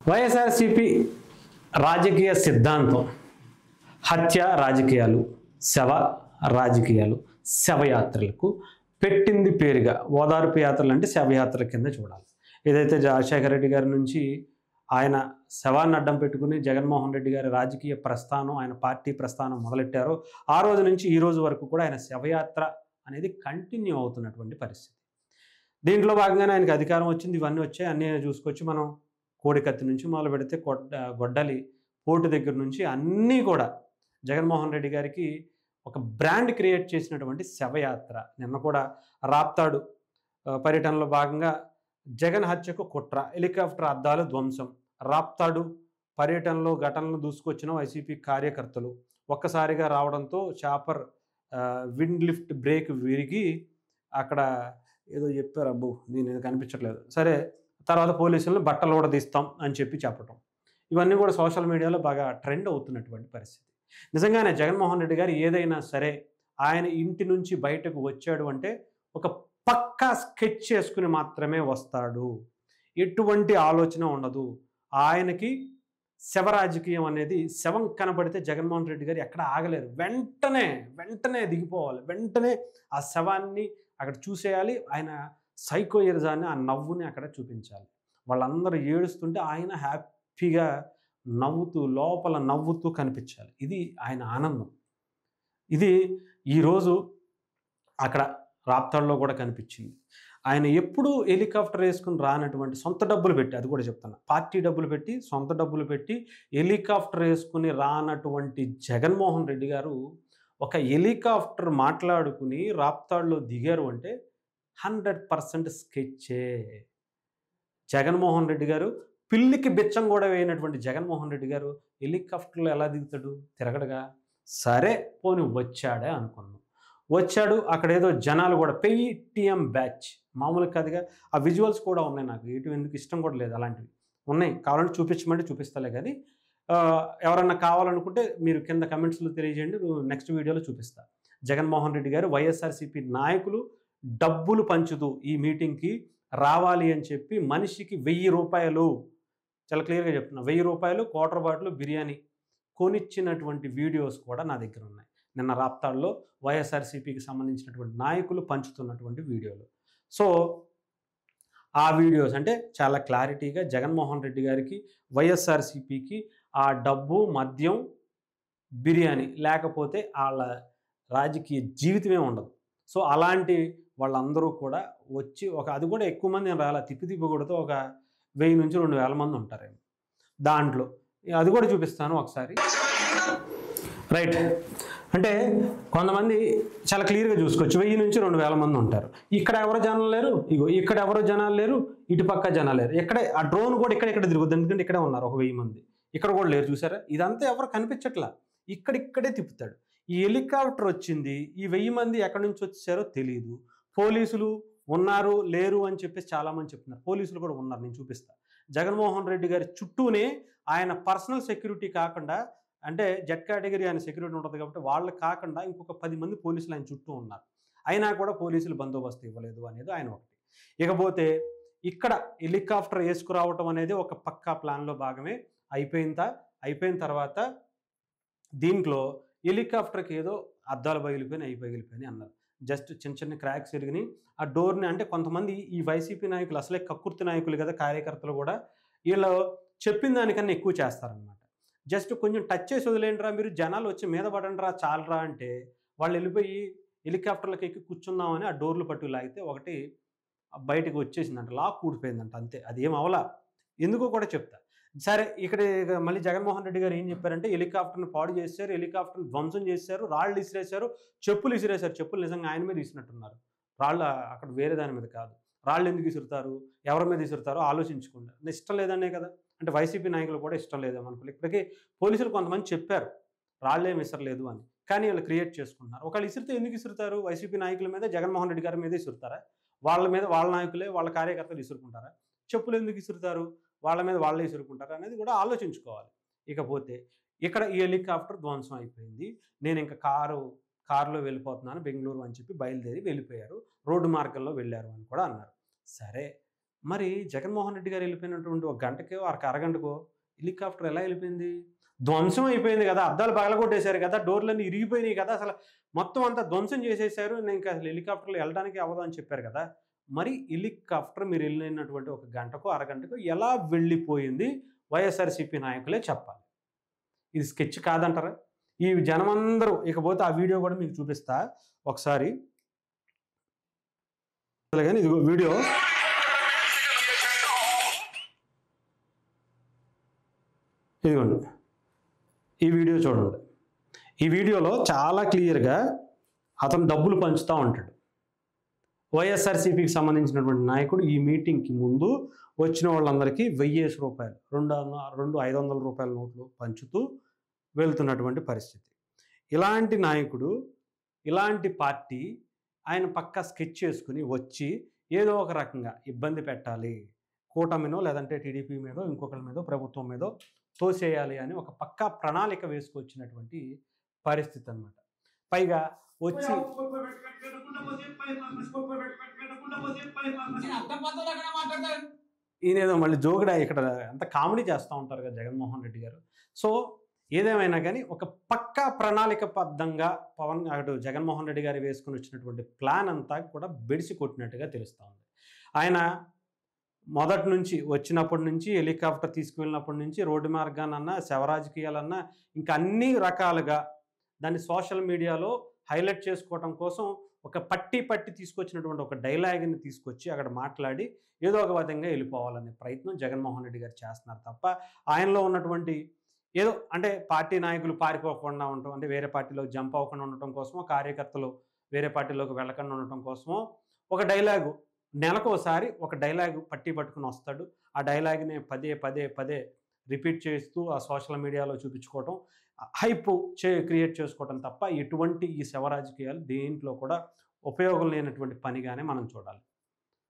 వైఎస్ఆర్సీపీ రాజకీయ సిద్ధాంతం హత్య రాజకీయాలు, శవ రాజకీయాలు, శవయాత్రలకు పెట్టింది పేరుగా ఓదార్పు యాత్రలు అంటే శవయాత్రల కింద చూడాలి. ఏదైతే రాజశేఖర రెడ్డి గారి నుంచి ఆయన శవాన్ని అడ్డం పెట్టుకుని జగన్మోహన్ రెడ్డి గారి రాజకీయ ప్రస్థానం, ఆయన పార్టీ ప్రస్థానం మొదలెట్టారో ఆ రోజు నుంచి ఈ రోజు వరకు కూడా ఆయన శవయాత్ర అనేది కంటిన్యూ అవుతున్నటువంటి పరిస్థితి. దీంట్లో భాగంగానే ఆయనకి అధికారం వచ్చింది, ఇవన్నీ వచ్చాయి, అన్నీ చూసుకొచ్చి మనం కోడికత్తి నుంచి మొదలు పెడితే గొడ్డలి పోటు దగ్గర నుంచి అన్నీ కూడా జగన్మోహన్ రెడ్డి గారికి ఒక బ్రాండ్ క్రియేట్ చేసినటువంటి శవయాత్ర. నిన్న కూడా రాప్తాడు పర్యటనలో భాగంగా జగన్ హత్యకు కుట్ర, హెలికాప్టర్ అద్దాలు ధ్వంసం, రాప్తాడు పర్యటనలో ఘటనలు దూసుకొచ్చిన వైసీపీ కార్యకర్తలు ఒక్కసారిగా రావడంతో చాపర్ విండ్ లిఫ్ట్ బ్రేక్ విరిగి అక్కడ ఏదో చెప్పారు, అబ్బు నేను కనిపించట్లేదు, సరే తర్వాత పోలీసులను బట్టలు కూడా తీస్తాం అని చెప్పడం, ఇవన్నీ కూడా సోషల్ మీడియాలో బాగా ట్రెండ్ అవుతున్నటువంటి పరిస్థితి. నిజంగానే జగన్మోహన్ రెడ్డి గారు ఏదైనా సరే ఆయన ఇంటి నుంచి బయటకు వచ్చాడు అంటే ఒక పక్కా స్కెచ్ చేసుకుని మాత్రమే వస్తాడు, ఎటువంటి ఆలోచన ఉండదు. ఆయనకి శవ రాజకీయం అనేది, శవం కనబడితే జగన్మోహన్ రెడ్డి గారు ఎక్కడ ఆగలేరు, వెంటనే దిగిపోవాలి, వెంటనే ఆ శవాన్ని అక్కడ చూసేయాలి, ఆయన సైకోయిజాన్ని, ఆ నవ్వుని అక్కడ చూపించాలి. వాళ్ళందరూ ఏడుస్తుంటే ఆయన హ్యాపీగా నవ్వుతూ, లోపల నవ్వుతూ కనిపించాలి. ఇది ఆయన ఆనందం. ఇది ఈరోజు అక్కడ రాప్తాడులో కూడా కనిపించింది. ఆయన ఎప్పుడూ హెలికాప్టర్ వేసుకుని రానటువంటి, సొంత డబ్బులు పెట్టి, అది కూడా చెప్తున్నా, పార్టీ డబ్బులు పెట్టి, సొంత డబ్బులు పెట్టి హెలికాప్టర్ వేసుకుని రానటువంటి జగన్మోహన్ రెడ్డి గారు ఒక హెలికాప్టర్ మాట్లాడుకుని రాప్తాడులో దిగారు అంటే 100% స్కెచ్చే. జగన్మోహన్ రెడ్డి గారు పిల్లికి బిచ్చం కూడా వేయనటువంటి జగన్మోహన్ రెడ్డి గారు హెలికాప్టర్లో ఎలా దిగుతాడు? తిరగడుగా. సరే పోని వచ్చాడే అనుకున్నాం, వచ్చాడు. అక్కడ ఏదో జనాలు కూడా పేటీఎం బ్యాచ్, మామూలు కాదుగా. ఆ విజువల్స్ కూడా ఉన్నాయి, నాకు ఎందుకు ఇష్టం కూడా లేదు, అలాంటివి ఉన్నాయి, కావాలంటే చూపించమంటే చూపిస్తలే. కానీ ఎవరన్నా కావాలనుకుంటే మీరు కింద కమెంట్స్లో తెలియజేయండి, నెక్స్ట్ వీడియోలో చూపిస్తా. జగన్మోహన్ రెడ్డి గారు వైఎస్ఆర్సీపీ నాయకులు డబ్బులు పంచుతూ ఈ మీటింగ్కి రావాలి అని చెప్పి మనిషికి 1000 రూపాయలు, చాలా క్లియర్గా చెప్తున్నా, 1000 రూపాయలు క్వార్టర్ బాటిల్ బిర్యానీ కొనిచ్చినటువంటి వీడియోస్ కూడా నా దగ్గర ఉన్నాయి. నిన్న రాప్తాడులో వైఎస్ఆర్సీపీకి సంబంధించినటువంటి నాయకులు పంచుతున్నటువంటి వీడియోలు. సో ఆ వీడియోస్ అంటే చాలా క్లారిటీగా జగన్మోహన్ రెడ్డి గారికి, వైఎస్ఆర్సీపీకి ఆ డబ్బు, మద్యం, బిర్యానీ లేకపోతే వాళ్ళ రాజకీయ జీవితమే ఉండదు. సో అలాంటి వాళ్ళందరూ కూడా వచ్చి అది కూడా ఎక్కువ మంది నేను రాలా, తిప్పి కొడితే ఒక 1000 నుంచి 2000 మంది ఉంటారేమో దాంట్లో. అది కూడా చూపిస్తాను ఒకసారి. రైట్, అంటే కొంతమంది చాలా క్లియర్గా చూసుకోవచ్చు, 1000 నుంచి 2000 మంది ఉంటారు. ఇక్కడ ఎవరో జనాలు లేరు, ఇగో ఇక్కడ ఎవరో జనాలు లేరు, ఇటుపక్క జనాలు లేరు. ఇక్కడే ఆ డ్రోన్ కూడా ఇక్కడ తిరుగుతుంది, ఎందుకంటే ఇక్కడే ఉన్నారు ఒక 1000 మంది, ఇక్కడ కూడా లేరు. చూసారా, ఇదంతా ఎవరు కనిపించట్లా, ఇక్కడే తిప్పుతాడు. ఈ హెలికాప్టర్ వచ్చింది, ఈ 1000 మంది ఎక్కడి నుంచి వచ్చారో తెలియదు. పోలీసులు ఉన్నారు లేరు అని చెప్పేసి చాలామంది చెప్తున్నారు, పోలీసులు కూడా ఉన్నారు, నేను చూపిస్తా. జగన్మోహన్ రెడ్డి గారి చుట్టూనే ఆయన పర్సనల్ సెక్యూరిటీ కాకుండా, అంటే జెడ్ కేటగిరీ ఆయన సెక్యూరిటీ ఉంటుంది కాబట్టి వాళ్ళు కాకుండా ఇంకొక 10 మంది పోలీసులు ఆయన చుట్టూ ఉన్నారు. అయినా కూడా పోలీసులు బందోబస్తు ఇవ్వలేదు అనేది ఆయన ఒకటి. ఇకపోతే ఇక్కడ హెలికాప్టర్ వేసుకురావటం అనేది ఒక పక్కా ప్లాన్లో భాగమే. అయిపోయిన తర్వాత దీంట్లో హెలికాప్టర్కి ఏదో అద్దాలు పగిలిపోయినాయి అన్నారు. జస్ట్ చిన్న క్రాక్స్ ఎరిగినాయి. ఆ డోర్ని, అంటే కొంతమంది ఈ వైసీపీ నాయకులు అసలే కక్కుర్తి నాయకులు కదా, కార్యకర్తలు కూడా, వీళ్ళు చెప్పిన దానికన్నా ఎక్కువ చేస్తారనమాట. జస్ట్ కొంచెం టచ్ చేసి వదిలేండిరా, మీరు జనాలు వచ్చి మీద పడండిరా, చాలరా అంటే వాళ్ళు వెళ్ళిపోయి హెలికాప్టర్లకు ఎక్కి కూర్చుందామని ఆ డోర్లు పట్టుకు లాగితే ఒకటి బయటకు వచ్చేసిందంట, లాక్ ఊడిపోయిందంట, అంతే. అది ఏం అవలా, ఎందుకో కూడా చెప్తా. సరే, ఇక్కడ మళ్ళీ జగన్మోహన్ రెడ్డి గారు ఏం చెప్పారంటే హెలికాప్టర్ని పాడు చేశారు, హెలికాప్టర్ని ధ్వంసం చేశారు, రాళ్ళు ఇసిరేశారు, చెప్పులు నిజంగా ఆయన మీద ఇసినట్టున్నారు, రాళ్ళు అక్కడ వేరే దాని మీద కాదు. రాళ్ళు ఎందుకు ఇసురుతారు, ఎవరి మీద ఇసురుతారో ఆలోచించుకోండి. ఇష్టం లేదనే కదా, అంటే వైసీపీ నాయకులు కూడా ఇష్టం లేదేమో అనుకోలేదు. ఇప్పటికీ పోలీసులు కొంతమంది చెప్పారు రాళ్ళు ఏమి ఇసరలేదు అని, కానీ వాళ్ళు క్రియేట్ చేసుకుంటున్నారు. ఒకళ్ళు ఇసిరితే ఎందుకు ఇసురుతారు, వైసీపీ నాయకుల మీద, జగన్మోహన్ రెడ్డి గారి మీద ఇసురుతారా, వాళ్ళ మీద వాళ్ళ నాయకులే, వాళ్ళ కార్యకర్తలు ఇసురుకుంటారా? చెప్పులు ఎందుకు ఇసురుతారు, వాళ్ళ మీద వాళ్ళే ఇసురుకుంటారు అనేది కూడా ఆలోచించుకోవాలి. ఇకపోతే ఇక్కడ ఈ హెలికాప్టర్ ధ్వంసం అయిపోయింది, నేను ఇంకా కారులో వెళ్ళిపోతున్నాను బెంగళూరు అని చెప్పి బయలుదేరి వెళ్ళిపోయారు, రోడ్డు మార్గంలో వెళ్ళారు అని కూడా అన్నారు. సరే, మరి జగన్మోహన్ రెడ్డి గారు వెళ్ళిపోయినటువంటి ఒక గంటకో, అరగంటకో హెలికాప్టర్ ఎలా వెళ్ళిపోయింది? ధ్వంసం అయిపోయింది కదా! అద్దాలు పగలగొట్టేశారు కదా! డోర్‌లన్నీ ఇరిగిపోయినాయి కదా! అసలు మొత్తం అంతా ధ్వంసం చేసేశారు. ఇంకా అసలు హెలికాప్టర్‌లో ఎళ్ళడానికి అవ్వదు అని చెప్పారు కదా! మరి హెలికాప్టర్ మీరు వెళ్ళినటువంటి ఒక గంటకో, అరగంటకో ఎలా వెళ్ళిపోయింది? వైఎస్ఆర్‌సీపీ నాయకులే చెప్పాలి. ఇది స్కెచ్ కాదంటారా? ఈ జనమందరూ ఇకపోతే ఆ వీడియో కూడా మీకు చూపిస్తా ఒకసారి. గాని ఇదిగో వీడియో. ఇదిగోండి. ఈ వీడియో చూడండి. ఈ వీడియోలో చాలా క్లియర్‌గా అతను డబ్బులు పంచుతా ఉంటాడు. వైఎస్ఆర్‌సీపీకి సంబంధించినటువంటి నాయకుడు ఈ మీటింగ్‌కి ముందు వచ్చిన వాళ్ళందరికీ రూ. 2 500 నోట్లు పంచుతూ వెళ్తున్నటువంటి పరిస్థితి. ఇలాంటి నాయకుడు, ఇలాంటి పార్టీ ఆయన పక్కా స్కెచ్ చేసుకొని వచ్చి ఏదో ఒక రకంగా ఇబ్బంది పెట్టాలి. కూటమినో లేదంటే టీడీపీ మీదో, ఇంకొకళ్ళ మీదో, ప్రభుత్వం మీదో తోసేయాలి అని ఒక పక్కా ప్రణాళిక వేసుకొచ్చినటువంటి పరిస్థితి అన్నమాట. పైగా వచ్చి ఈయనేదో మళ్ళీ జోగుడా ఇక్కడ అంత కామెడీ చేస్తూ ఉంటారు కదా జగన్మోహన్ రెడ్డి గారు. సో ఏదేమైనా కానీ ఒక పక్కా ప్రణాళికబద్ధంగా అటు జగన్మోహన్ రెడ్డి గారు వేసుకొని వచ్చినటువంటి ప్లాన్ అంతా కూడా బెడిసి కొట్టినట్టుగా తెలుస్తూ ఉంది. ఆయన మొదటి నుంచి వచ్చినప్పటి నుంచి హెలికాప్టర్ తీసుకువెళ్ళినప్పటి నుంచి రోడ్డు మార్గానన్నా, శవ రాజకీయాలన్నా ఇంకా అన్ని రకాలుగా దాన్ని సోషల్ మీడియాలో హైలైట్ చేసుకోవటం కోసం ఒక పట్టి తీసుకొచ్చినటువంటి ఒక డైలాగ్‌ని తీసుకొచ్చి అక్కడ మాట్లాడి ఏదో ఒక విధంగా వెళ్ళిపోవాలనే ప్రయత్నం జగన్మోహన్ రెడ్డి గారు చేస్తున్నారు తప్ప, ఆయనలో ఉన్నటువంటి ఏదో అంటే పార్టీ నాయకులు పారిపోకుండా ఉండటం, అంటే వేరే పార్టీలోకి జంప్ అవ్వకుండా ఉండటం కోసమో, కార్యకర్తలు వేరే పార్టీలోకి వెళ్ళకుండా ఉండటం కోసమో ఒక డైలాగు నెలకోసారి ఒక డైలాగు పట్టుకొని వస్తాడు. ఆ డైలాగ్‌ని పదే రిపీట్ చేస్తూ ఆ సోషల్ మీడియాలో చూపించుకోవటం, హైప్ క్రియేట్ చేసుకోవటం తప్ప ఎటువంటి ఈ శవ రాజకీయాలు దేంట్లో కూడా ఉపయోగం లేనటువంటి పనిగానే మనం చూడాలి.